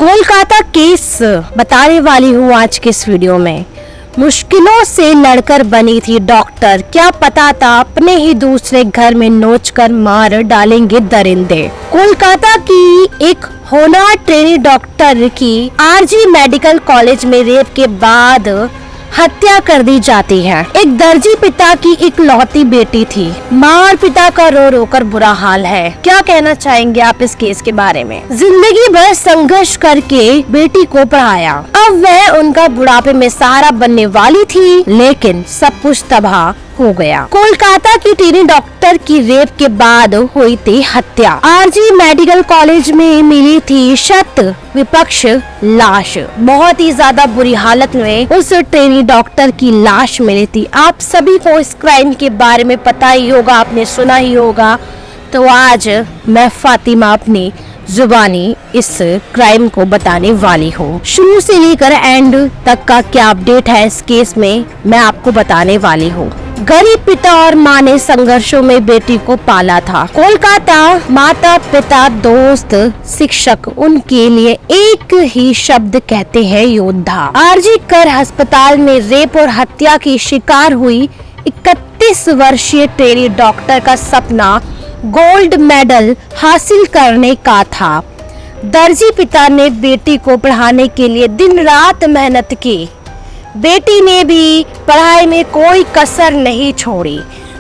Kolkata case बताने वाली हूँ आज के इस वीडियो में। मुश्किलों से लड़कर बनी थी डॉक्टर, क्या पता था अपने ही दूसरे घर में नोचकर मार डालेंगे दरिंदे। कोलकाता की एक होनहार ट्रेनी डॉक्टर की आरजी मेडिकल कॉलेज में रेप के बाद हत्या कर दी जाती है। एक दर्जी पिता की इकलौती बेटी थी। माँ और पिता का रो रो कर बुरा हाल है। क्या कहना चाहेंगे आप इस केस के बारे में? जिंदगी भर संघर्ष करके बेटी को पढ़ाया, अब वह उनका बुढ़ापे में सहारा बनने वाली थी, लेकिन सब कुछ तबाह हो गया। कोलकाता की टीनी डॉक्टर की रेप के बाद हुई थी हत्या। आरजी मेडिकल कॉलेज में मिली थी शत विपक्ष लाश। बहुत ही ज्यादा बुरी हालत में उस ट्रेनी डॉक्टर की लाश मिली थी। आप सभी को इस क्राइम के बारे में पता ही होगा, आपने सुना ही होगा। तो आज मैं फातिमा अपनी जुबानी इस क्राइम को बताने वाली हूँ। शुरू से लेकर एंड तक का क्या अपडेट है इस केस में, मैं आपको बताने वाली हूँ। गरीब पिता और माँ ने संघर्षों में बेटी को पाला था। कोलकाता माता पिता दोस्त शिक्षक उनके लिए एक ही शब्द कहते हैं, योद्धा। आरजी कर अस्पताल में रेप और हत्या की शिकार हुई 31 वर्षीय ट्रेनी डॉक्टर का सपना गोल्ड मेडल हासिल करने का था। दर्जी पिता ने बेटी को पढ़ाने के लिए दिन रात मेहनत की। बेटी ने भी पढ़ाई में कोई कसर नहीं छोड़ी।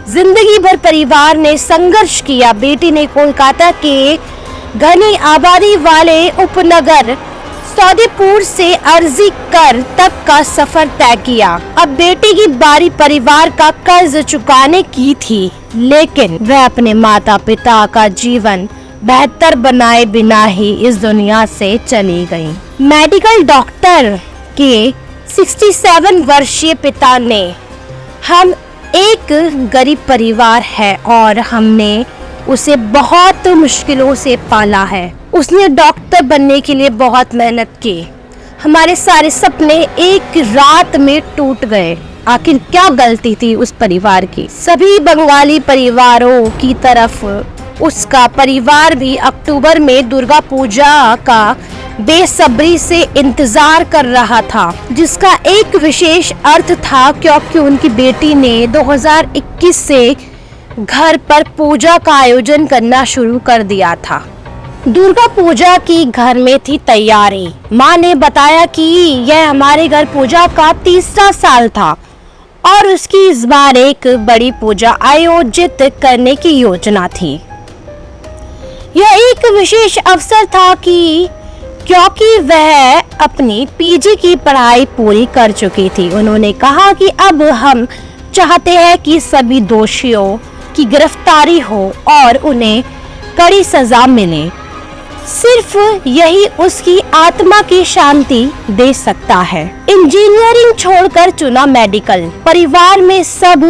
जिंदगी भर परिवार ने संघर्ष किया। बेटी ने कोलकाता के घनी आबादी वाले उपनगर सौदेपुर से अर्जी कर तक का सफर तय किया। अब बेटी की बारी परिवार का कर्ज चुकाने की थी, लेकिन वह अपने माता पिता का जीवन बेहतर बनाए बिना ही इस दुनिया से चली गई। मेडिकल डॉक्टर के 67 वर्षीय पिता ने, हम एक गरीब परिवार है और हमने उसे बहुत मुश्किलों से पाला है। उसने डॉक्टर बनने के लिए बहुत मेहनत की। हमारे सारे सपने एक रात में टूट गए। आखिर क्या गलती थी उस परिवार की? सभी बंगाली परिवारों की तरफ उसका परिवार भी अक्टूबर में दुर्गा पूजा का बेसब्री से इंतजार कर रहा था, जिसका एक विशेष अर्थ था क्योंकि उनकी बेटी ने 2021 से घर पर पूजा का आयोजन करना शुरू कर दिया था। दुर्गा पूजा की घर में थी तैयारी। माँ ने बताया कि यह हमारे घर पूजा का तीसरा साल था और उसकी इस बार एक बड़ी पूजा आयोजित करने की योजना थी। यह एक विशेष अवसर था क्योंकि वह अपनी पीजी की पढ़ाई पूरी कर चुकी थी। उन्होंने कहा कि अब हम चाहते हैं कि सभी दोषियों की गिरफ्तारी हो और उन्हें कड़ी सजा मिले। सिर्फ यही उसकी आत्मा की शांति दे सकता है। इंजीनियरिंग छोड़कर चुना मेडिकल। परिवार में सब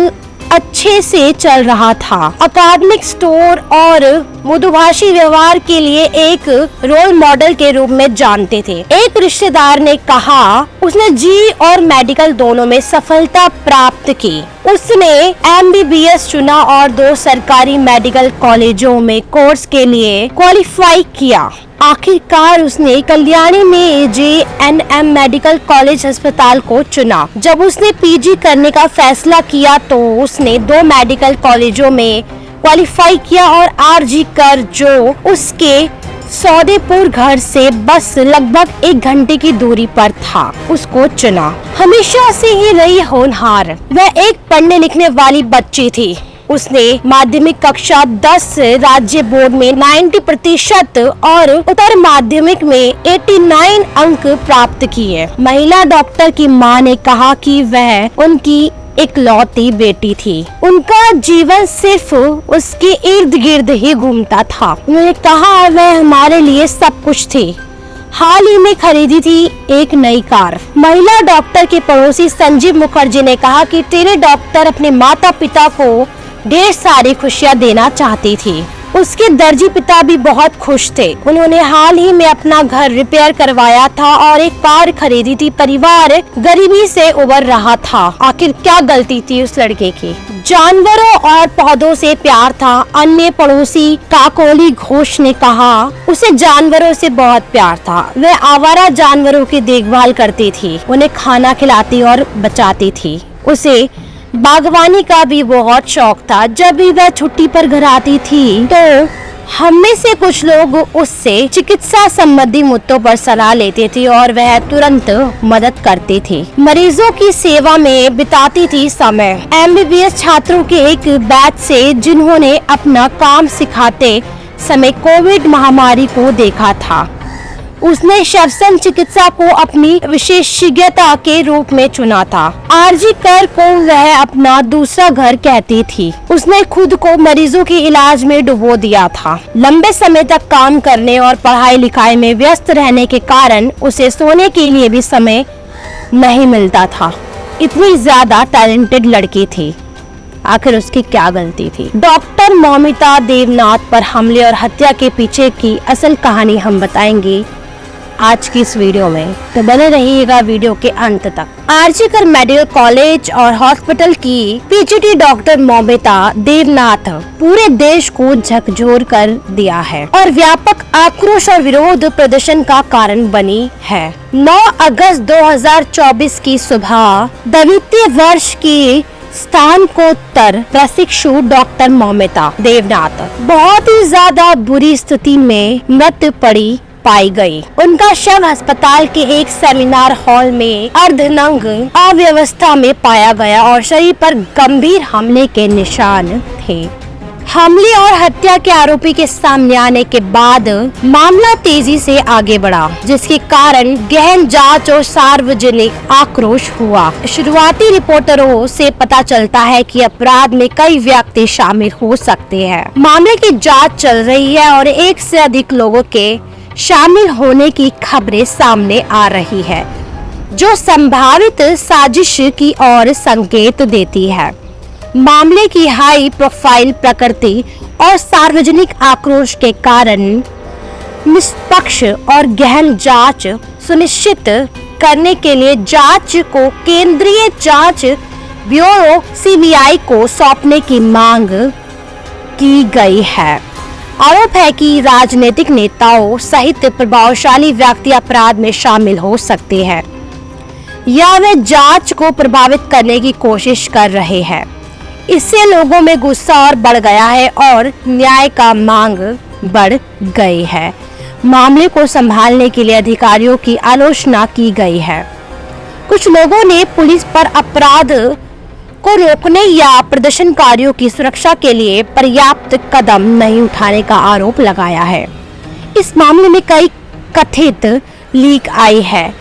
अच्छे से चल रहा था। अकादमिक स्टोर और मृदुभाषी व्यवहार के लिए एक रोल मॉडल के रूप में जानते थे। एक रिश्तेदार ने कहा उसने जी और मेडिकल दोनों में सफलता प्राप्त की। उसने MBBS चुना और 2 सरकारी मेडिकल कॉलेजों में कोर्स के लिए क्वालिफाई किया। आखिरकार उसने कल्याणी में JNM मेडिकल कॉलेज अस्पताल को चुना। जब उसने पीजी करने का फैसला किया तो उसने 2 मेडिकल कॉलेजों में क्वालिफाई किया और आरजी कर, जो उसके सौदेपुर घर से बस लगभग 1 घंटे की दूरी पर था, उसको चुना। हमेशा से ही रही होनहार, वह एक पढ़ने लिखने वाली बच्ची थी। उसने माध्यमिक कक्षा 10 राज्य बोर्ड में 90% और उत्तर माध्यमिक में 89 अंक प्राप्त किए। महिला डॉक्टर की मां ने कहा कि वह उनकी इकलौती बेटी थी। उनका जीवन सिर्फ उसके इर्द गिर्द ही घूमता था। उन्होंने कहा वह हमारे लिए सब कुछ थी। हाल ही में खरीदी थी एक नई कार। महिला डॉक्टर के पड़ोसी संजीव मुखर्जी ने कहा कि ट्रेनी डॉक्टर अपने माता पिता को ढेर सारी खुशियां देना चाहती थी। उसके दर्जी पिता भी बहुत खुश थे। उन्होंने हाल ही में अपना घर रिपेयर करवाया था और एक कार खरीदी थी। परिवार गरीबी से उबर रहा था। आखिर क्या गलती थी उस लड़के की? जानवरों और पौधों से प्यार था। अन्य पड़ोसी काकोली घोष ने कहा उसे जानवरों से बहुत प्यार था। वह आवारा जानवरों की देखभाल करती थी, उन्हें खाना खिलाती और बचाती थी। उसे बागवानी का भी बहुत शौक था। जब भी वह छुट्टी पर घर आती थी तो हम में से कुछ लोग उससे चिकित्सा संबंधी मुद्दों पर सलाह लेते थे और वह तुरंत मदद करती थी। मरीजों की सेवा में बिताती थी समय। MBBS छात्रों के एक बैच से जिन्होंने अपना काम सिखाते समय कोविड महामारी को देखा था, उसने श्वसन चिकित्सा को अपनी विशेषज्ञता के रूप में चुना था। आरजी कर को वह अपना दूसरा घर कहती थी। उसने खुद को मरीजों के इलाज में डुबो दिया था। लंबे समय तक काम करने और पढ़ाई लिखाई में व्यस्त रहने के कारण उसे सोने के लिए भी समय नहीं मिलता था। इतनी ज्यादा टैलेंटेड लड़की थी, आखिर उसकी क्या गलती थी? डॉक्टर मौमिता देवनाथ पर हमले और हत्या के पीछे की असल कहानी हम बताएंगे आज की इस वीडियो में, तो बने रहिएगा वीडियो के अंत तक। आरजी कर मेडिकल कॉलेज और हॉस्पिटल की PGT डॉक्टर मौमिता देवनाथ पूरे देश को झकझोर कर दिया है और व्यापक आक्रोश और विरोध प्रदर्शन का कारण बनी है। 9 अगस्त 2024 की सुबह द्वितीय वर्ष की स्नातकोत्तर प्रशिक्षु डॉक्टर मौमिता देवनाथ बहुत ही ज्यादा बुरी स्थिति में मृत पड़ी पाई गई। उनका शव अस्पताल के एक सेमिनार हॉल में अर्धनग्न अव्यवस्था में पाया गया और शरीर पर गंभीर हमले के निशान थे। हमले और हत्या के आरोपी के सामने आने के बाद मामला तेजी से आगे बढ़ा, जिसके कारण गहन जांच और सार्वजनिक आक्रोश हुआ। शुरुआती रिपोर्टरों से पता चलता है कि अपराध में कई व्यक्ति शामिल हो सकते हैं। मामले की जांच चल रही है और एक से अधिक लोगों के शामिल होने की खबरें सामने आ रही है, जो संभावित साजिश की ओर संकेत देती है। मामले की हाई प्रोफाइल प्रकृति और सार्वजनिक आक्रोश के कारण निष्पक्ष और गहन जांच सुनिश्चित करने के लिए जांच को केंद्रीय जांच ब्यूरो CBI को सौंपने की मांग की गई है। आरोप है कि राजनीतिक नेताओं सहित प्रभावशाली व्यक्ति अपराध में शामिल हो सकते हैं या वे जांच को प्रभावित करने की कोशिश कर रहे हैं। इससे लोगों में गुस्सा और बढ़ गया है और न्याय का मांग बढ़ गई है। मामले को संभालने के लिए अधिकारियों की आलोचना की गई है। कुछ लोगों ने पुलिस पर अपराध को रोकने या प्रदर्शनकारियों की सुरक्षा के लिए पर्याप्त कदम नहीं उठाने का आरोप लगाया है। इस मामले में कई कथित लीक आई है,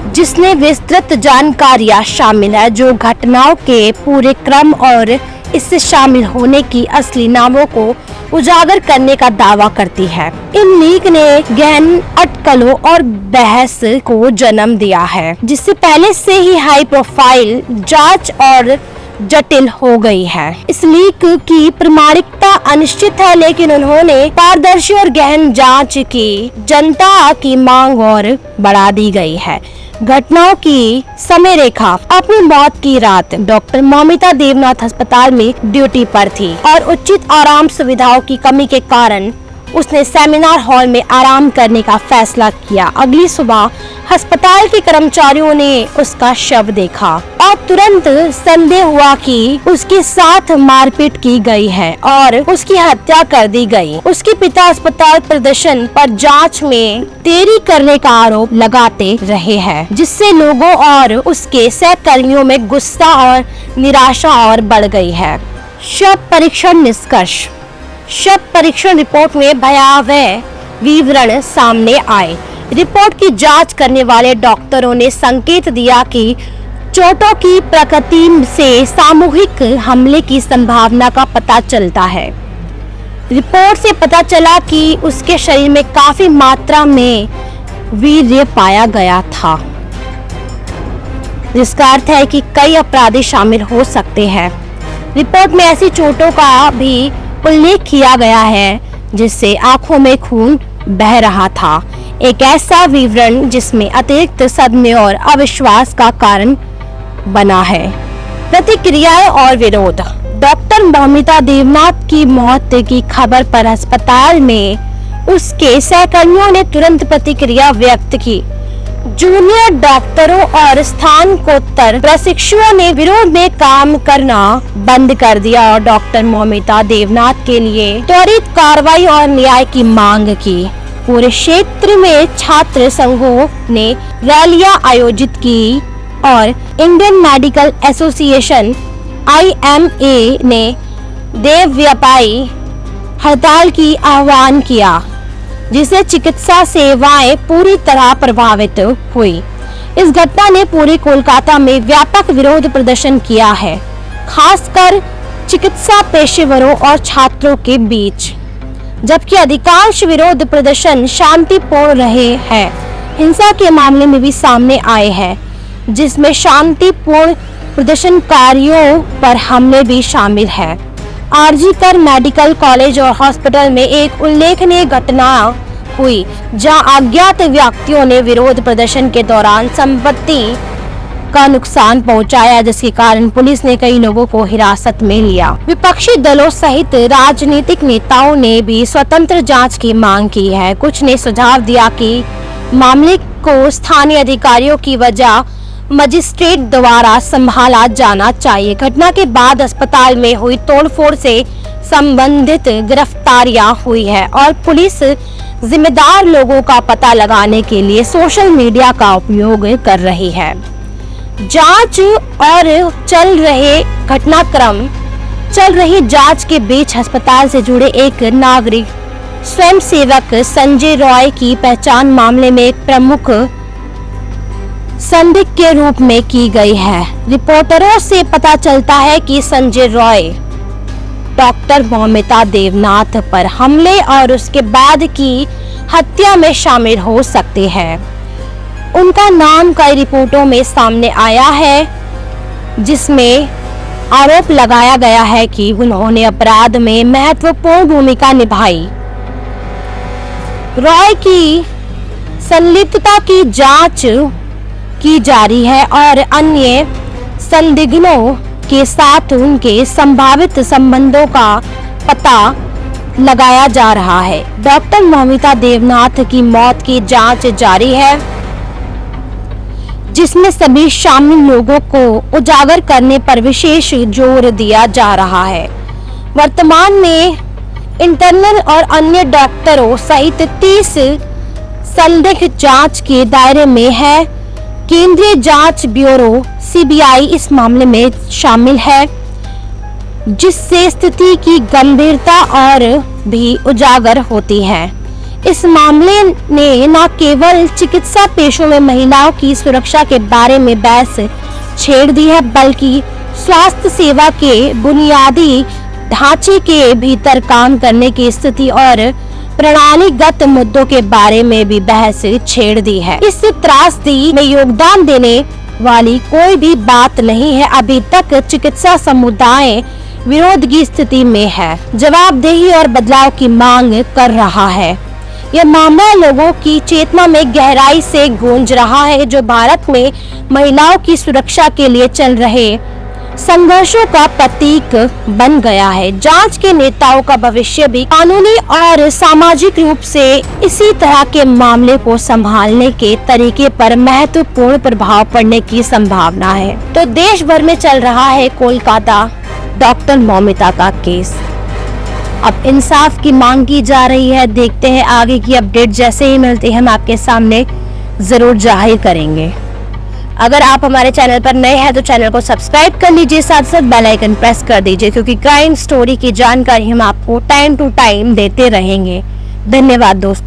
जिसमें विस्तृत जानकारियां शामिल है, जो घटनाओं के पूरे क्रम और इससे शामिल होने की असली नामों को उजागर करने का दावा करती है। इन लीक ने गहन अटकलों और बहस को जन्म दिया है, जिससे पहले से ही हाई प्रोफाइल जांच और जटिल हो गई है। इस लीक की प्रामाणिकता अनिश्चित है, लेकिन उन्होंने पारदर्शी और गहन जांच की जनता की मांग और बढ़ा दी गई है। घटनाओं की समय रेखा। अपनी मौत की रात डॉक्टर मौमिता देवनाथ अस्पताल में ड्यूटी पर थी और उचित आराम सुविधाओं की कमी के कारण उसने सेमिनार हॉल में आराम करने का फैसला किया। अगली सुबह अस्पताल के कर्मचारियों ने उसका शव देखा और तुरंत संदेह हुआ कि उसके साथ मारपीट की गई है और उसकी हत्या कर दी गई। उसके पिता अस्पताल प्रदर्शन पर जांच में देरी करने का आरोप लगाते रहे हैं, जिससे लोगों और उसके सहकर्मियों में गुस्सा और निराशा और बढ़ गई है। शव परीक्षण निष्कर्ष। शव परीक्षण रिपोर्ट में भयावह विवरण सामने आए। रिपोर्ट की जांच करने वाले डॉक्टरों ने संकेत दिया कि चोटों की प्रकृति से सामूहिक हमले की संभावना का पता चलता है। रिपोर्ट से पता चला कि उसके शरीर में काफी मात्रा में वीर्य पाया गया था, जिसका अर्थ है कि कई अपराधी शामिल हो सकते हैं। रिपोर्ट में ऐसी चोटों का भी उल्लेख किया गया है जिससे आंखों में खून बह रहा था। एक ऐसा विवरण जिसमें अतिरिक्त सदमे और अविश्वास का कारण बना है। प्रतिक्रियाएं और विरोध। डॉक्टर मौमिता देवनाथ की मौत की खबर पर अस्पताल में उसके सहकर्मियों ने तुरंत प्रतिक्रिया व्यक्त की। जूनियर डॉक्टरों और स्नातकोत्तर प्रशिक्षुओं ने विरोध में काम करना बंद कर दिया और डॉक्टर मौमिता देवनाथ के लिए त्वरित कार्रवाई और न्याय की मांग की। पूरे क्षेत्र में छात्र संघों ने रैलियां आयोजित की और इंडियन मेडिकल एसोसिएशन IMA ने देवव्यापी हड़ताल की आह्वान किया, जिससे चिकित्सा सेवाएं पूरी तरह प्रभावित हुई। इस घटना ने पूरे कोलकाता में व्यापक विरोध प्रदर्शन किया है, खासकर चिकित्सा पेशेवरों और छात्रों के बीच। जबकि अधिकांश विरोध प्रदर्शन शांतिपूर्ण रहे हैं, हिंसा के मामले में भी सामने आए हैं, जिसमें शांतिपूर्ण प्रदर्शनकारियों पर हमले भी शामिल है। आरजी मेडिकल कॉलेज और हॉस्पिटल में एक उल्लेखनीय घटना हुई, जहां अज्ञात व्यक्तियों ने विरोध प्रदर्शन के दौरान संपत्ति का नुकसान पहुंचाया, जिसके कारण पुलिस ने कई लोगों को हिरासत में लिया। विपक्षी दलों सहित राजनीतिक नेताओं ने भी स्वतंत्र जांच की मांग की है। कुछ ने सुझाव दिया कि मामले को स्थानीय अधिकारियों की वजह मजिस्ट्रेट द्वारा संभाला जाना चाहिए। घटना के बाद अस्पताल में हुई तोड़फोड़ से संबंधित गिरफ्तारियां हुई है और पुलिस जिम्मेदार लोगों का पता लगाने के लिए सोशल मीडिया का उपयोग कर रही है। जांच और चल रही जांच के बीच अस्पताल से जुड़े एक नागरिक स्वयंसेवक संजय रॉय की पहचान मामले में एक प्रमुख संदिग्ध के रूप में की गई है। रिपोर्टरों से पता चलता है कि संजय रॉय डॉक्टर मौमिता देवनाथ पर हमले और उसके बाद की हत्या में शामिल हो सकते हैं। उनका नाम कई रिपोर्टों में सामने आया है, जिसमें आरोप लगाया गया है कि उन्होंने अपराध में महत्वपूर्ण भूमिका निभाई। रॉय की संलिप्तता की जांच की जा रही है और अन्य संदिग्धों के साथ उनके संभावित संबंधों का पता लगाया जा रहा है। डॉक्टर मौमिता देवनाथ की मौत की जांच जारी है, जिसमें सभी शामिल लोगों को उजागर करने पर विशेष जोर दिया जा रहा है। वर्तमान में इंटर्नल और अन्य डॉक्टरों सहित 30 संदिग्ध जांच के दायरे में है। केंद्रीय जांच ब्यूरो CBI इस मामले में शामिल है, जिससे स्थिति की गंभीरता और भी उजागर होती है। इस मामले ने न केवल चिकित्सा पेशों में महिलाओं की सुरक्षा के बारे में बहस छेड़ दी है, बल्कि स्वास्थ्य सेवा के बुनियादी ढांचे के भीतर काम करने की स्थिति और प्रणालीगत मुद्दों के बारे में भी बहस छेड़ दी है। इस त्रासदी में योगदान देने वाली कोई भी बात नहीं है। अभी तक चिकित्सा समुदाय विरोध की स्थिति में है, जवाबदेही और बदलाव की मांग कर रहा है। यह मामला लोगों की चेतना में गहराई से गूंज रहा है, जो भारत में महिलाओं की सुरक्षा के लिए चल रहे संघर्षों का प्रतीक बन गया है। जांच के नेताओं का भविष्य भी कानूनी और सामाजिक रूप से इसी तरह के मामले को संभालने के तरीके पर महत्वपूर्ण प्रभाव पड़ने की संभावना है। तो देश भर में चल रहा है कोलकाता डॉक्टर मौमिता का केस। अब इंसाफ की मांग की जा रही है। देखते हैं आगे की अपडेट, जैसे ही मिलती है हम आपके सामने जरूर जाहिर करेंगे। अगर आप हमारे चैनल पर नए हैं तो चैनल को सब्सक्राइब कर लीजिए, साथ साथ बेल आइकन प्रेस कर दीजिए, क्योंकि क्राइम स्टोरी की जानकारी हम आपको टाइम टू टाइम देते रहेंगे। धन्यवाद दोस्तों।